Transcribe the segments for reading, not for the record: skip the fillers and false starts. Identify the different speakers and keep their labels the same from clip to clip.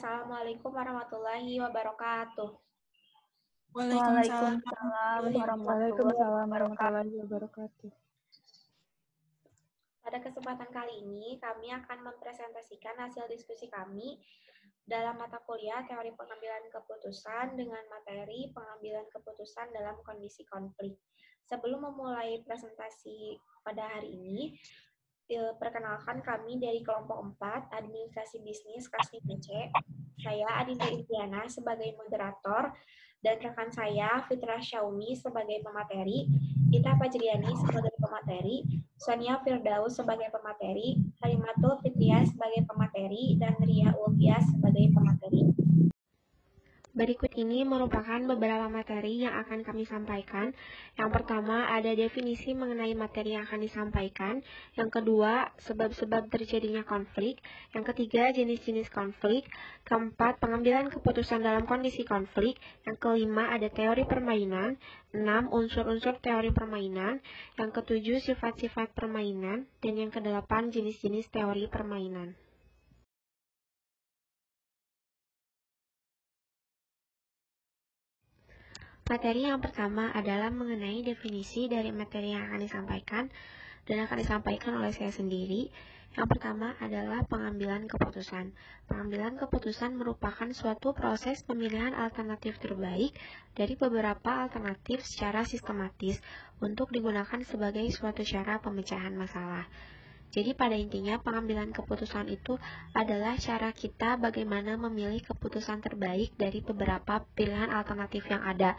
Speaker 1: Assalamualaikum warahmatullahi wabarakatuh.
Speaker 2: Waalaikumsalam
Speaker 3: Waalaikumsalam warahmatullahi wabarakatuh.
Speaker 1: Pada kesempatan kali ini, kami akan mempresentasikan hasil diskusi kami dalam mata kuliah Teori Pengambilan Keputusan dengan materi pengambilan keputusan dalam kondisi konflik. Sebelum memulai presentasi pada hari ini, perkenalkan kami dari kelompok 4, Administrasi Bisnis kelas 5C. Saya Adinda Indiana sebagai moderator, dan rekan saya Fitra Syaumi sebagai pemateri, Ita Fajriani sebagai pemateri, Sonia Firdaus sebagai pemateri, Halimatul Fitria sebagai pemateri, dan Ria Ulfias sebagai pemateri. Berikut ini merupakan beberapa materi yang akan kami sampaikan. Yang pertama ada definisi mengenai materi yang akan disampaikan. Yang kedua, sebab-sebab terjadinya konflik. Yang ketiga, jenis-jenis konflik. Keempat, pengambilan keputusan dalam kondisi konflik. Yang kelima, ada teori permainan. 6, unsur-unsur teori permainan. Yang ketujuh, sifat-sifat permainan. Dan yang kedelapan, jenis-jenis teori permainan. Materi yang pertama adalah mengenai definisi dari materi yang akan disampaikan dan akan disampaikan oleh saya sendiri. Yang pertama adalah pengambilan keputusan. Pengambilan keputusan merupakan suatu proses pemilihan alternatif terbaik dari beberapa alternatif secara sistematis untuk digunakan sebagai suatu cara pemecahan masalah. Jadi pada intinya pengambilan keputusan itu adalah cara kita bagaimana memilih keputusan terbaik dari beberapa pilihan alternatif yang ada.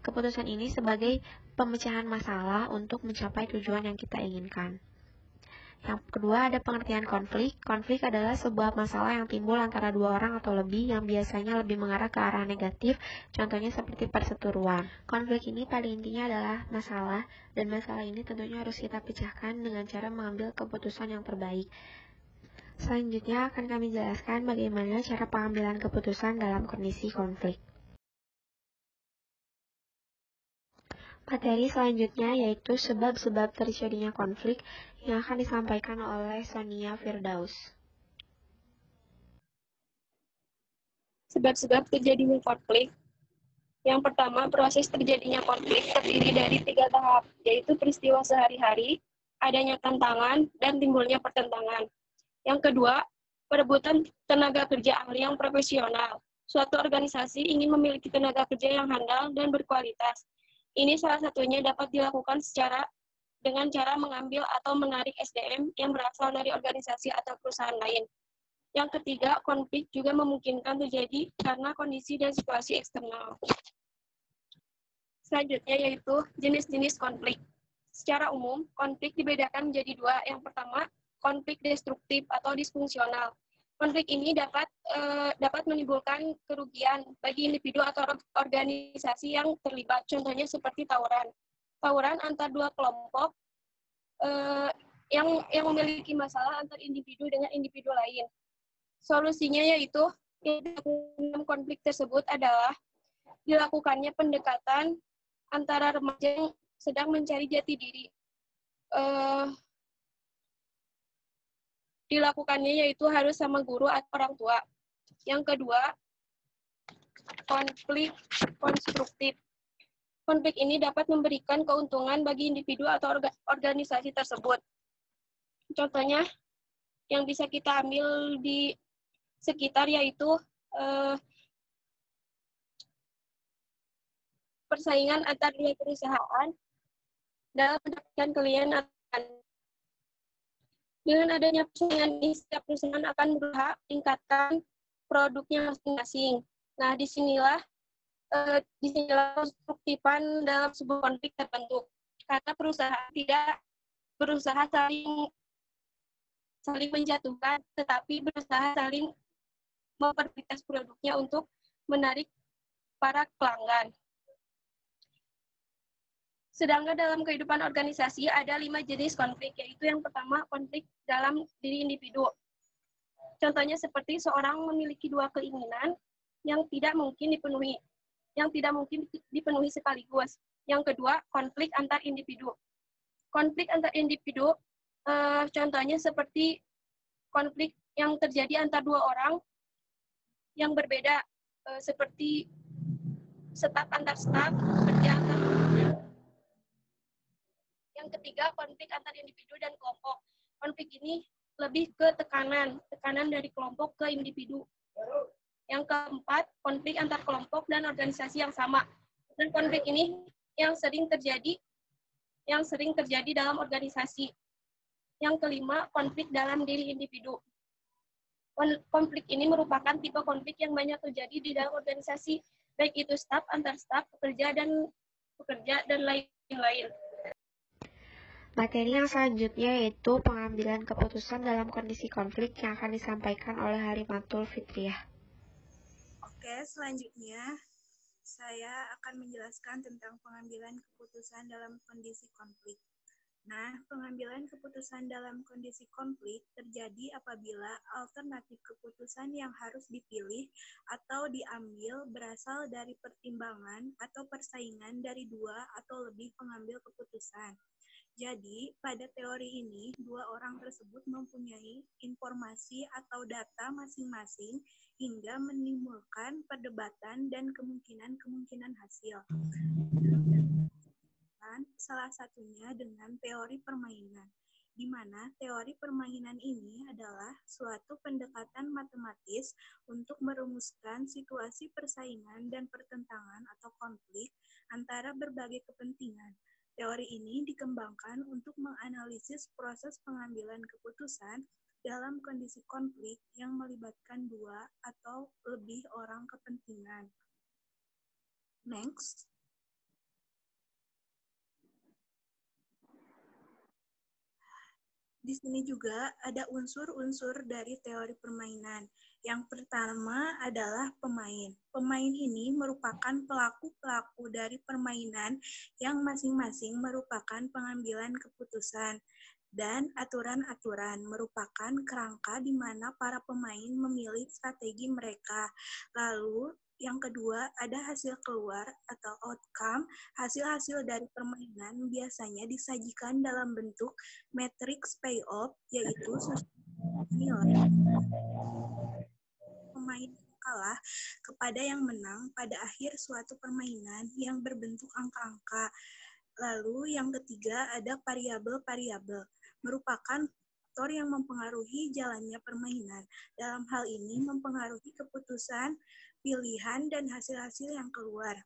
Speaker 1: Keputusan ini sebagai pemecahan masalah untuk mencapai tujuan yang kita inginkan. Yang kedua ada pengertian konflik. Konflik adalah sebuah masalah yang timbul antara dua orang atau lebih yang biasanya lebih mengarah ke arah negatif, contohnya seperti perseteruan. Konflik ini pada intinya adalah masalah, dan masalah ini tentunya harus kita pecahkan dengan cara mengambil keputusan yang terbaik. Selanjutnya akan kami jelaskan bagaimana cara pengambilan keputusan dalam kondisi konflik. Materi selanjutnya yaitu sebab-sebab terjadinya konflik yang akan disampaikan oleh Sonia Firdaus.
Speaker 2: Sebab-sebab terjadinya konflik. Yang pertama, proses terjadinya konflik terdiri dari 3 tahap, yaitu peristiwa sehari-hari, adanya tantangan, dan timbulnya pertentangan. Yang kedua, perebutan tenaga kerja ahli yang profesional. Suatu organisasi ingin memiliki tenaga kerja yang handal dan berkualitas. Ini salah satunya dapat dilakukan dengan cara mengambil atau menarik SDM yang berasal dari organisasi atau perusahaan lain. Yang ketiga, konflik juga memungkinkan terjadi karena kondisi dan situasi eksternal. Selanjutnya yaitu jenis-jenis konflik. Secara umum, konflik dibedakan menjadi 2. Yang pertama, konflik destruktif atau disfungsional. Konflik ini dapat menimbulkan kerugian bagi individu atau organisasi yang terlibat, contohnya seperti tawuran. Tawuran antar dua kelompok yang memiliki masalah antar individu dengan individu lain. Solusinya yaitu dalam konflik tersebut adalah dilakukannya pendekatan antara remaja yang sedang mencari jati diri. Dilakukannya yaitu harus sama guru atau orang tua. Yang kedua, konflik konstruktif. Konflik ini dapat memberikan keuntungan bagi individu atau organisasi tersebut. Contohnya yang bisa kita ambil di sekitar yaitu persaingan antar dua perusahaan dalam mendapatkan klien. Dengan adanya persaingan ini, setiap perusahaan akan berusaha meningkatkan produknya masing-masing. Nah, disinilah konstruktifan dalam sebuah konflik terbentuk. Karena perusahaan tidak berusaha saling menjatuhkan, tetapi berusaha saling memperbaiki produknya untuk menarik para pelanggan. Sedangkan dalam kehidupan organisasi ada 5 jenis konflik, yaitu yang pertama konflik dalam diri individu. Contohnya seperti seorang memiliki 2 keinginan yang tidak mungkin dipenuhi sekaligus. Yang kedua, konflik antar individu. Konflik antar individu, contohnya seperti konflik yang terjadi antar 2 orang yang berbeda, seperti staf antar staf, kerja antar kelompok. Yang ketiga, konflik antar individu dan kelompok. Konflik ini lebih ke tekanan dari kelompok ke individu. Yang keempat, konflik antar kelompok dan organisasi yang sama. Dan konflik ini yang sering terjadi dalam organisasi. Yang kelima, konflik dalam diri individu. Konflik ini merupakan tipe konflik yang banyak terjadi di dalam organisasi, baik itu staf, antar staf, pekerja, dan lain-lain.
Speaker 1: Materi yang selanjutnya yaitu pengambilan keputusan dalam kondisi konflik yang akan disampaikan oleh Harimatul Fitriah.
Speaker 4: Oke, selanjutnya saya akan menjelaskan tentang pengambilan keputusan dalam kondisi konflik. Nah, pengambilan keputusan dalam kondisi konflik terjadi apabila alternatif keputusan yang harus dipilih atau diambil berasal dari pertimbangan atau persaingan dari dua atau lebih pengambil keputusan. Jadi, pada teori ini, dua orang tersebut mempunyai informasi atau data masing-masing hingga menimbulkan perdebatan dan kemungkinan-kemungkinan hasil. Salah satunya dengan teori permainan, di mana teori permainan ini adalah suatu pendekatan matematis untuk merumuskan situasi persaingan dan pertentangan atau konflik antara berbagai kepentingan. Teori ini dikembangkan untuk menganalisis proses pengambilan keputusan dalam kondisi konflik yang melibatkan dua atau lebih orang kepentingan. Next. Di sini juga ada unsur-unsur dari teori permainan. Yang pertama adalah pemain. Pemain ini merupakan pelaku-pelaku dari permainan yang masing-masing merupakan pengambilan keputusan. Dan aturan-aturan merupakan kerangka di mana para pemain memilih strategi mereka. Lalu, yang kedua, ada hasil keluar atau outcome. Hasil-hasil dari permainan biasanya disajikan dalam bentuk matrix payoff, yaitu nilai pemain kalah kepada yang menang pada akhir suatu permainan yang berbentuk angka-angka. Lalu yang ketiga ada variabel-variabel, merupakan faktor yang mempengaruhi jalannya permainan. Dalam hal ini mempengaruhi keputusan, pilihan, dan hasil-hasil yang keluar.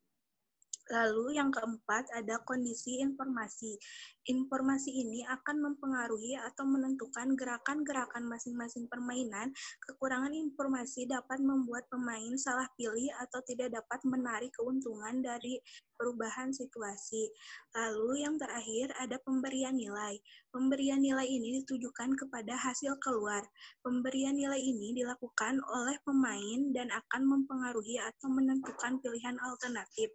Speaker 4: Lalu yang keempat ada kondisi informasi. Informasi ini akan mempengaruhi atau menentukan gerakan-gerakan masing-masing permainan. Kekurangan informasi dapat membuat pemain salah pilih atau tidak dapat menarik keuntungan dari perubahan situasi. Lalu yang terakhir ada pemberian nilai. Pemberian nilai ini ditujukan kepada hasil keluar. Pemberian nilai ini dilakukan oleh pemain dan akan mempengaruhi atau menentukan pilihan alternatif.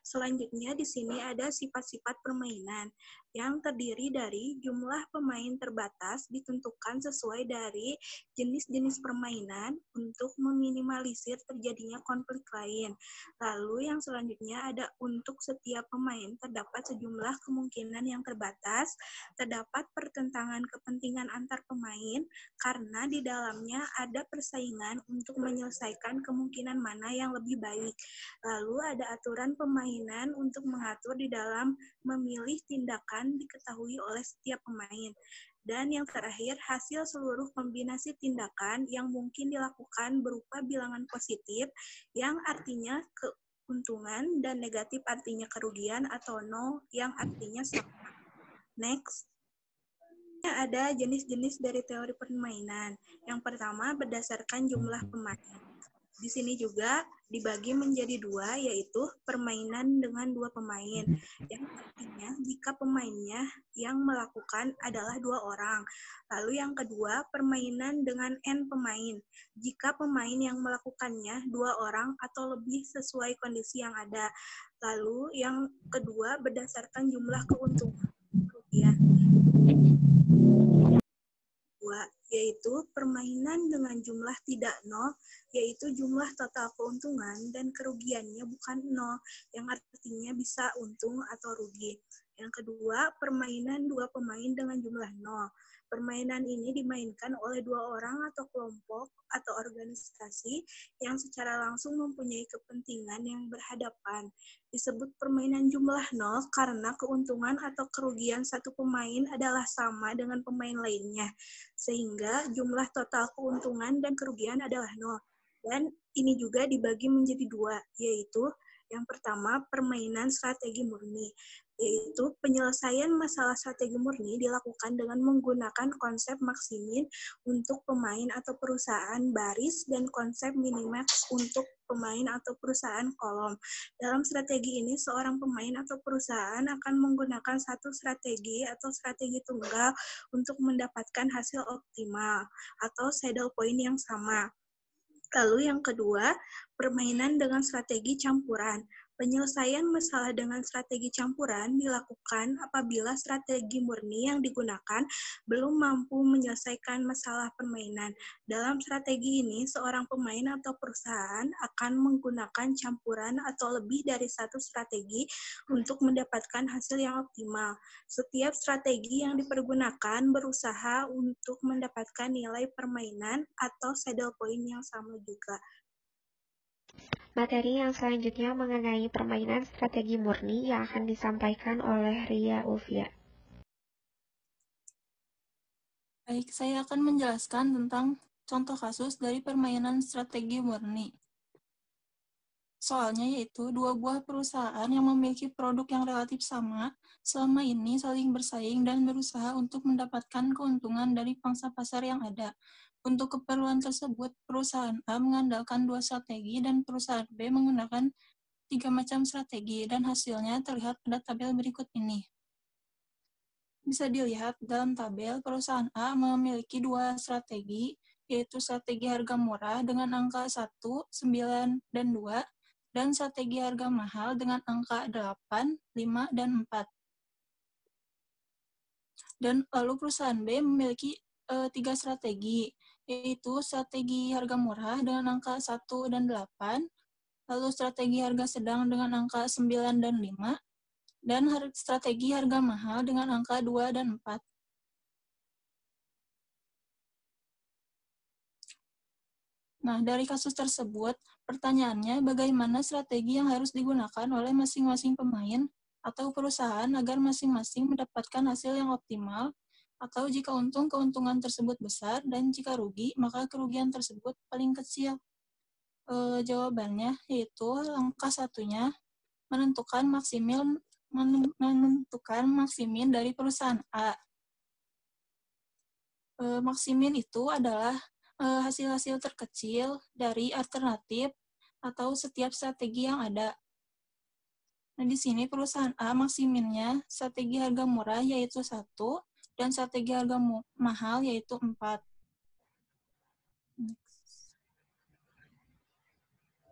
Speaker 4: Selanjutnya di sini ada sifat-sifat permainan yang terdiri dari jumlah pemain terbatas ditentukan sesuai dari jenis-jenis permainan untuk meminimalisir terjadinya konflik lain. Lalu yang selanjutnya ada untuk setiap pemain terdapat sejumlah kemungkinan yang terbatas, terdapat pertentangan kepentingan antar pemain karena di dalamnya ada persaingan untuk menyelesaikan kemungkinan mana yang lebih baik. Lalu ada aturan permainan untuk mengatur di dalam memilih tindakan diketahui oleh setiap pemain. Dan yang terakhir, hasil seluruh kombinasi tindakan yang mungkin dilakukan berupa bilangan positif yang artinya keuntungan dan negatif artinya kerugian atau no yang artinya sama. Next. Ada jenis-jenis dari teori permainan. Yang pertama berdasarkan jumlah pemain. Di sini juga dibagi menjadi dua, yaitu permainan dengan dua pemain. Yang artinya jika pemainnya yang melakukan adalah dua orang. Lalu yang kedua, permainan dengan N pemain. Jika pemain yang melakukannya dua orang atau lebih sesuai kondisi yang ada. Lalu yang kedua, berdasarkan jumlah keuntungan rupiah. Yaitu permainan dengan jumlah tidak nol, yaitu jumlah total keuntungan dan kerugiannya bukan nol, yang artinya bisa untung atau rugi. Yang kedua, permainan dua pemain dengan jumlah 0. Permainan ini dimainkan oleh dua orang atau kelompok atau organisasi yang secara langsung mempunyai kepentingan yang berhadapan. Disebut permainan jumlah 0 karena keuntungan atau kerugian satu pemain adalah sama dengan pemain lainnya, sehingga jumlah total keuntungan dan kerugian adalah 0. Dan ini juga dibagi menjadi dua, yaitu yang pertama, permainan strategi murni, yaitu penyelesaian masalah strategi murni dilakukan dengan menggunakan konsep maksimin untuk pemain atau perusahaan baris dan konsep minimax untuk pemain atau perusahaan kolom. Dalam strategi ini, seorang pemain atau perusahaan akan menggunakan satu strategi atau strategi tunggal untuk mendapatkan hasil optimal atau saddle point yang sama. Lalu yang kedua, permainan dengan strategi campuran. Penyelesaian masalah dengan strategi campuran dilakukan apabila strategi murni yang digunakan belum mampu menyelesaikan masalah permainan. Dalam strategi ini, seorang pemain atau perusahaan akan menggunakan campuran atau lebih dari satu strategi untuk mendapatkan hasil yang optimal. Setiap strategi yang dipergunakan berusaha untuk mendapatkan nilai permainan atau saddle point yang sama juga.
Speaker 1: Materi yang selanjutnya mengenai permainan strategi murni yang akan disampaikan oleh Ria Ulfia.
Speaker 5: Baik, saya akan menjelaskan tentang contoh kasus dari permainan strategi murni. Soalnya yaitu dua buah perusahaan yang memiliki produk yang relatif sama, selama ini saling bersaing dan berusaha untuk mendapatkan keuntungan dari pangsa pasar yang ada. Untuk keperluan tersebut, perusahaan A mengandalkan dua strategi dan perusahaan B menggunakan 3 macam strategi, dan hasilnya terlihat pada tabel berikut ini. Bisa dilihat dalam tabel, perusahaan A memiliki dua strategi, yaitu strategi harga murah dengan angka 1, 9, dan 2, dan strategi harga mahal dengan angka 8, 5, dan 4. Dan lalu perusahaan B memiliki 3 strategi, yaitu strategi harga murah dengan angka 1 dan 8, lalu strategi harga sedang dengan angka 9 dan 5, dan strategi harga mahal dengan angka 2 dan 4. Nah, dari kasus tersebut, pertanyaannya bagaimana strategi yang harus digunakan oleh masing-masing pemain atau perusahaan agar masing-masing mendapatkan hasil yang optimal, atau jika untung, keuntungan tersebut besar, dan jika rugi, maka kerugian tersebut paling kecil. Jawabannya yaitu langkah satunya, menentukan maksimin dari perusahaan A. Maksimin itu adalah hasil-hasil terkecil dari alternatif atau setiap strategi yang ada. Nah, di sini perusahaan A maksiminnya strategi harga murah yaitu 1 dan strategi harga mahal yaitu 4.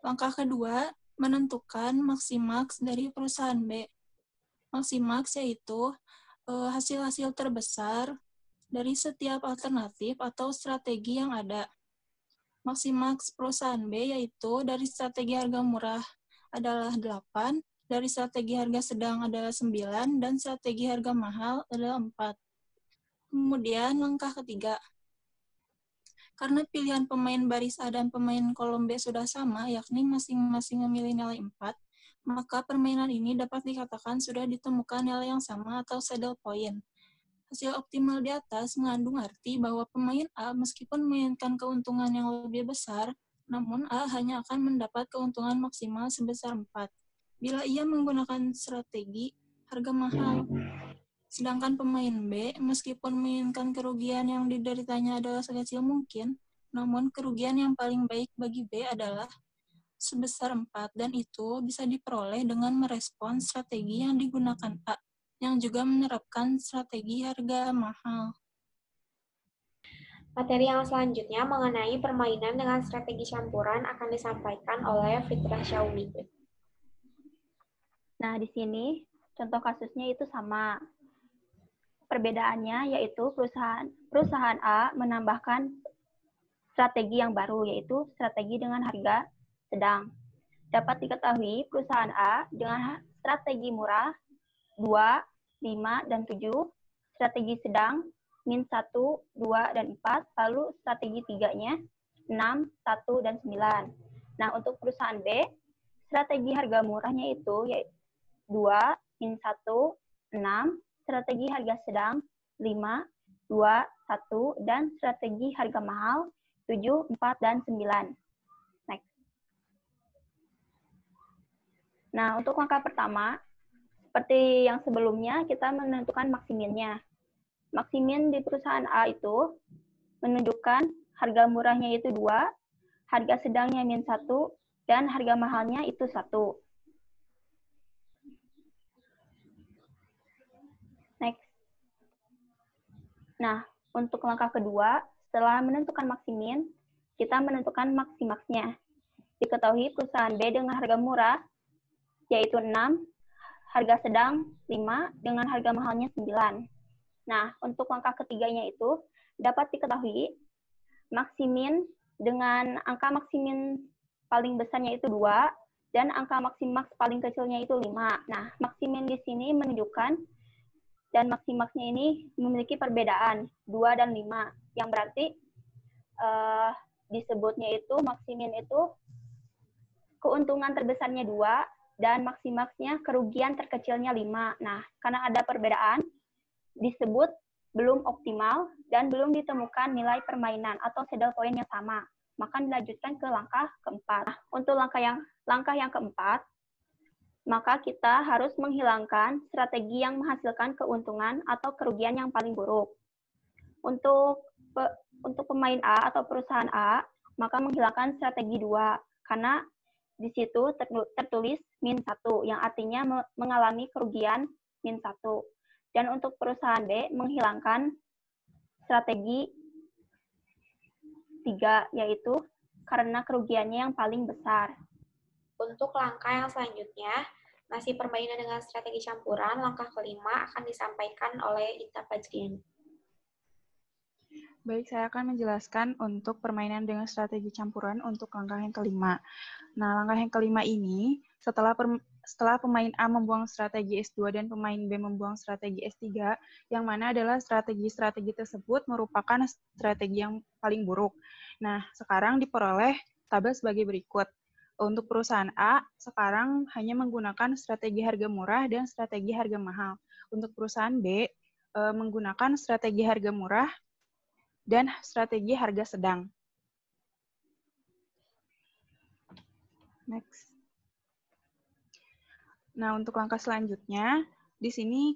Speaker 5: Langkah kedua, menentukan maksimax dari perusahaan B. Maksimax yaitu hasil-hasil terbesar dari setiap alternatif atau strategi yang ada. Maksimax perusahaan B yaitu dari strategi harga murah adalah 8, dari strategi harga sedang adalah 9, dan strategi harga mahal adalah 4. Kemudian langkah ketiga, karena pilihan pemain baris A dan pemain kolom B sudah sama, yakni masing-masing memilih nilai 4, maka permainan ini dapat dikatakan sudah ditemukan nilai yang sama atau saddle point. Hasil optimal di atas mengandung arti bahwa pemain A meskipun menginginkan keuntungan yang lebih besar, namun A hanya akan mendapat keuntungan maksimal sebesar 4 bila ia menggunakan strategi harga mahal. Sedangkan pemain B meskipun menginginkan kerugian yang dideritanya adalah sekecil mungkin, namun kerugian yang paling baik bagi B adalah sebesar 4, dan itu bisa diperoleh dengan merespons strategi yang digunakan A, yang juga menerapkan strategi harga mahal.
Speaker 1: Materi yang selanjutnya mengenai permainan dengan strategi campuran akan disampaikan oleh Fitra Syaumi.
Speaker 6: Nah, di sini contoh kasusnya itu sama. Perbedaannya yaitu perusahaan A menambahkan strategi yang baru, yaitu strategi dengan harga sedang. Dapat diketahui perusahaan A dengan strategi murah 2 5, dan 7. Strategi sedang, min 1, 2, dan 4. Lalu strategi 3-nya, 6, 1, dan 9. Nah, untuk perusahaan B, strategi harga murahnya itu 2, min 1, 6. Strategi harga sedang, 5, 2, 1. Dan strategi harga mahal, 7, 4, dan 9. Next. Nah, untuk langkah pertama, seperti yang sebelumnya, kita menentukan maksiminnya. Maksimin di perusahaan A itu menunjukkan harga murahnya itu 2, harga sedangnya min 1, dan harga mahalnya itu 1. Next. Nah, untuk langkah kedua, setelah menentukan maksimin, kita menentukan maksimaksnya. Diketahui perusahaan B dengan harga murah, yaitu 6, harga sedang 5, dengan harga mahalnya 9. Nah, untuk langkah ketiganya itu dapat diketahui maksimin dengan angka maksimin paling besarnya itu 2 dan angka maksimaks paling kecilnya itu 5. Nah, maksimin di sini menunjukkan dan maksimaksnya ini memiliki perbedaan 2 dan 5, yang berarti disebutnya itu maksimin itu keuntungan terbesarnya 2 dan maksimaksnya kerugian terkecilnya 5. Nah, karena ada perbedaan, disebut belum optimal dan belum ditemukan nilai permainan atau saddle point yang sama. Maka dilanjutkan ke langkah keempat. Nah, untuk langkah yang keempat, maka kita harus menghilangkan strategi yang menghasilkan keuntungan atau kerugian yang paling buruk. Untuk pemain A atau perusahaan A, maka menghilangkan strategi 2, karena di situ tertulis min 1, yang artinya mengalami kerugian min 1. Dan untuk perusahaan B, menghilangkan strategi 3, yaitu karena kerugiannya yang paling besar.
Speaker 1: Untuk langkah yang selanjutnya, masih permainan dengan strategi campuran, langkah kelima akan disampaikan oleh Ita Fajrian.
Speaker 3: Baik, saya akan menjelaskan untuk permainan dengan strategi campuran untuk langkah yang kelima. Nah, langkah yang kelima ini, setelah pemain A membuang strategi S2 dan pemain B membuang strategi S3, yang mana adalah strategi-strategi tersebut merupakan strategi yang paling buruk. Nah, sekarang diperoleh tabel sebagai berikut. Untuk perusahaan A, sekarang hanya menggunakan strategi harga murah dan strategi harga mahal. Untuk perusahaan B, menggunakan strategi harga murah dan strategi harga sedang. Next. Nah, untuk langkah selanjutnya, di sini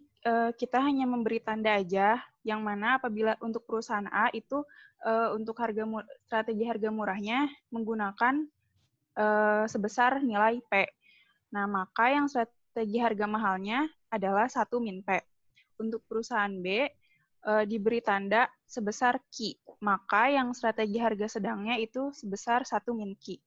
Speaker 3: kita hanya memberi tanda aja, yang mana apabila untuk perusahaan A itu untuk strategi harga murahnya menggunakan sebesar nilai P. Nah, maka yang strategi harga mahalnya adalah 1 min P. Untuk perusahaan B, diberi tanda sebesar Q, maka yang strategi harga sedangnya itu sebesar 1 min Q.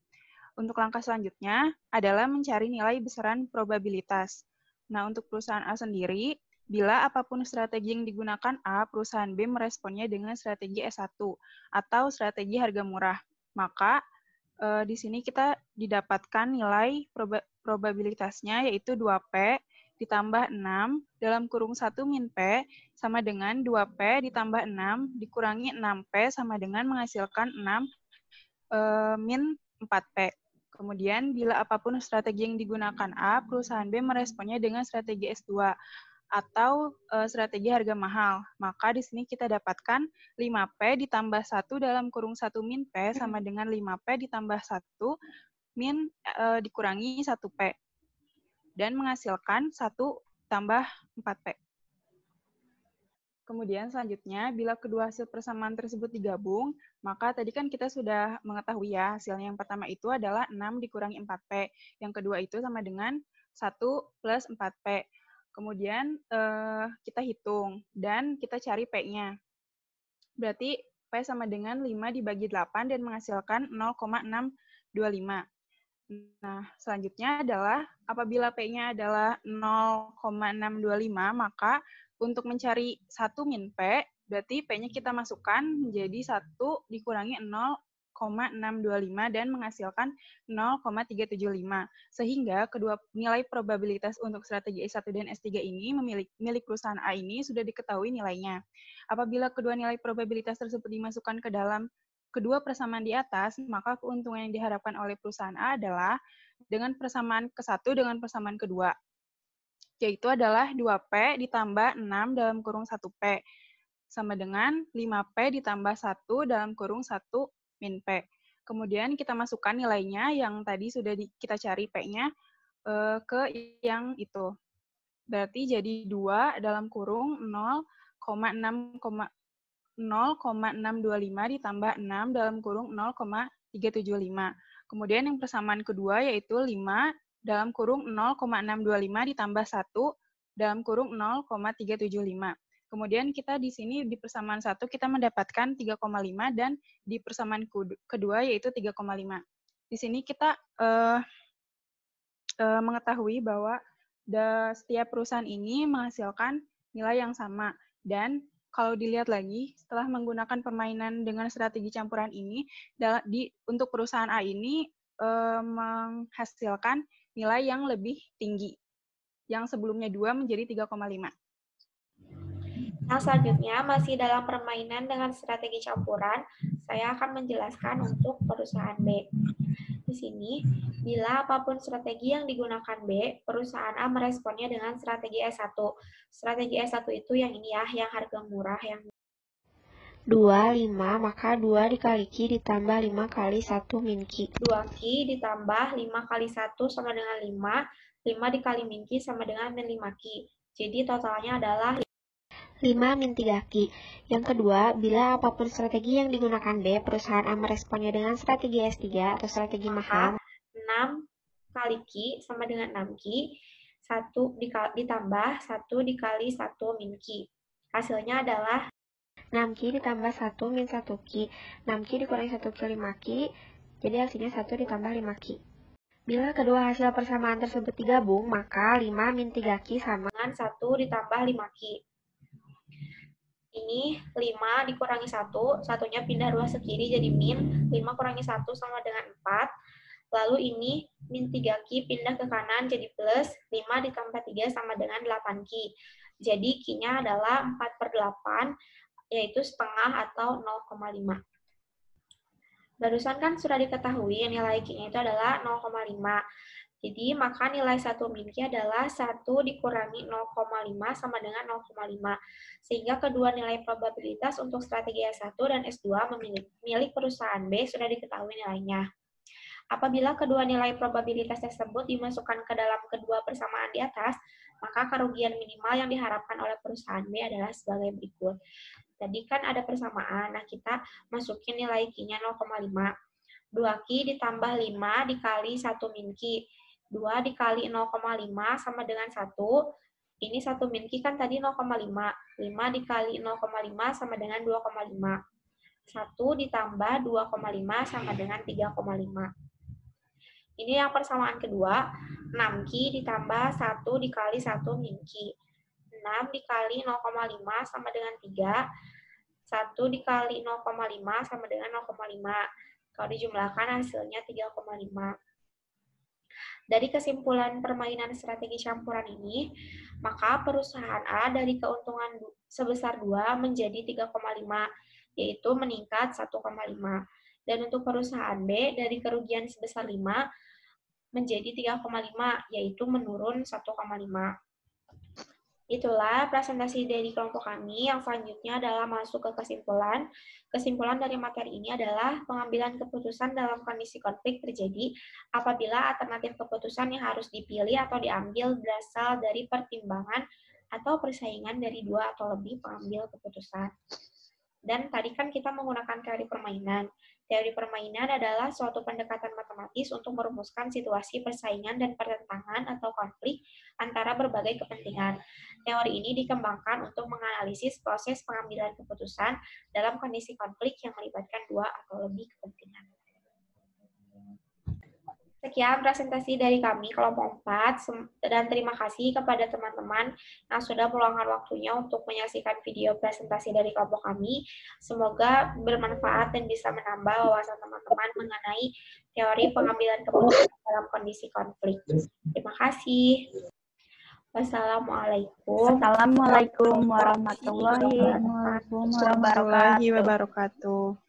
Speaker 3: Untuk langkah selanjutnya adalah mencari nilai besaran probabilitas. Nah, untuk perusahaan A sendiri, bila apapun strategi yang digunakan A, perusahaan B meresponnya dengan strategi S1 atau strategi harga murah. Maka di sini kita didapatkan nilai probabilitasnya yaitu 2P ditambah 6 dalam kurung 1 min P sama dengan 2P ditambah 6 dikurangi 6P sama dengan menghasilkan 6 min 4P. Kemudian, bila apapun strategi yang digunakan A, perusahaan B meresponnya dengan strategi S2 atau strategi harga mahal. Maka di sini kita dapatkan 5P ditambah 1 dalam kurung 1 min P sama dengan 5P ditambah 1 min dikurangi 1P. Dan menghasilkan 1 tambah 4P. Kemudian selanjutnya, bila kedua hasil persamaan tersebut digabung, maka tadi kan kita sudah mengetahui ya, hasilnya yang pertama itu adalah 6 dikurangi 4P. Yang kedua itu sama dengan 1 plus 4P. Kemudian kita hitung, dan kita cari P-nya. Berarti P sama dengan 5 dibagi 8 dan menghasilkan 0,625. Nah, selanjutnya adalah apabila P-nya adalah 0,625, maka untuk mencari 1 min P, berarti P-nya kita masukkan menjadi 1 dikurangi 0 0,625 dan menghasilkan 0,375. Sehingga kedua nilai probabilitas untuk strategi S1 dan S3 ini milik perusahaan A ini sudah diketahui nilainya. Apabila kedua nilai probabilitas tersebut dimasukkan ke dalam kedua persamaan di atas, maka keuntungan yang diharapkan oleh perusahaan A adalah dengan persamaan ke-1 dengan persamaan kedua, yaitu adalah 2P ditambah 6 dalam kurung 1P, sama dengan 5P ditambah 1 dalam kurung 1 min P. Kemudian kita masukkan nilainya yang tadi sudah kita cari P-nya ke yang itu. Berarti jadi 2 dalam kurung 0,625 ditambah 6 dalam kurung 0,375. Kemudian yang persamaan kedua yaitu 5 dalam kurung 0,625 ditambah 1 dalam kurung 0,375. Kemudian kita di sini di persamaan 1 kita mendapatkan 3,5 dan di persamaan kedua yaitu 3,5. Di sini kita mengetahui bahwa setiap perusahaan ini menghasilkan nilai yang sama. Dan kalau dilihat lagi, setelah menggunakan permainan dengan strategi campuran ini, untuk perusahaan A ini menghasilkan nilai yang lebih tinggi. Yang sebelumnya 2 menjadi 3,5.
Speaker 1: Yang selanjutnya, masih dalam permainan dengan strategi campuran, saya akan menjelaskan untuk perusahaan B. Di sini, bila apapun strategi yang digunakan B, perusahaan A meresponnya dengan strategi S1. Strategi S1 itu yang ini ya, yang harga murah, yang
Speaker 7: 2, 5, maka 2 dikali Q ditambah 5 kali 1 min Q.
Speaker 1: 2Q ditambah 5 kali 1 sama dengan 5, 5 dikali min Q sama dengan min 5Q. Jadi totalnya adalah
Speaker 7: 5 min 3Q. Yang kedua, bila apapun strategi yang digunakan B, perusahaan A meresponnya dengan strategi S3 atau strategi mahal.
Speaker 1: 6 kali Q sama dengan 6Q, 1 ditambah 1 dikali 1 min Q. Hasilnya adalah
Speaker 7: 6Q ditambah 1 min 1Q. 6Q dikurangi 1Q 5Q, jadi hasilnya 1 ditambah 5Q. Bila kedua hasil persamaan tersebut digabung, maka 5 min 3Q sama
Speaker 1: dengan 1 ditambah 5Q. Ini 5 dikurangi 1, satunya pindah ruas ke kiri jadi min, 5 kurangi 1 sama dengan 4. Lalu ini min 3Q pindah ke kanan jadi plus, 5 ditambah 3 sama dengan 8Q. Jadi Q-nya adalah 4/8, yaitu setengah atau 0,5. Barusan kan sudah diketahui nilai Q-nya itu adalah 0,5. Jadi, maka nilai 1 min Q adalah 1 dikurangi 0,5 sama dengan 0,5. Sehingga kedua nilai probabilitas untuk strategi S1 dan S2 milik perusahaan B sudah diketahui nilainya. Apabila kedua nilai probabilitas tersebut dimasukkan ke dalam kedua persamaan di atas, maka kerugian minimal yang diharapkan oleh perusahaan B adalah sebagai berikut. Tadi kan ada persamaan, nah kita masukin nilai Q-nya 0,5. 2Q ditambah 5 dikali 1 min Q. 2 dikali 0,5 sama dengan 1. Ini 1 min Q kan tadi 0,5. 5 dikali 0,5 sama dengan 2,5. 1 ditambah 2,5 sama dengan 3,5. Ini yang persamaan kedua. 6Q ditambah 1 dikali 1 min Q. 6 dikali 0,5 sama dengan 3. 1 dikali 0,5 sama dengan 0,5. Kalau dijumlahkan hasilnya 3,5. Dari kesimpulan permainan strategi campuran ini, maka perusahaan A dari keuntungan sebesar 2 menjadi 3,5, yaitu meningkat 1,5. Dan untuk perusahaan B dari kerugian sebesar 5 menjadi 3,5, yaitu menurun 1,5. Itulah presentasi dari kelompok kami. Yang selanjutnya adalah masuk ke kesimpulan. Kesimpulan dari materi ini adalah pengambilan keputusan dalam kondisi konflik terjadi apabila alternatif keputusan yang harus dipilih atau diambil berasal dari pertimbangan atau persaingan dari 2 atau lebih pengambil keputusan. Dan tadi kan kita menggunakan teori permainan. Teori permainan adalah suatu pendekatan matematis untuk merumuskan situasi persaingan dan pertentangan atau konflik antara berbagai kepentingan. Teori ini dikembangkan untuk menganalisis proses pengambilan keputusan dalam kondisi konflik yang melibatkan 2 atau lebih kepentingan. Sekian presentasi dari kami kelompok 4 dan terima kasih kepada teman-teman yang sudah meluangkan waktunya untuk menyaksikan video presentasi dari kelompok kami. Semoga bermanfaat dan bisa menambah wawasan teman-teman mengenai teori pengambilan keputusan dalam kondisi konflik. Terima kasih. Wassalamualaikum.
Speaker 6: Assalamualaikum warahmatullahi
Speaker 3: Warahmatullahi wabarakatuh.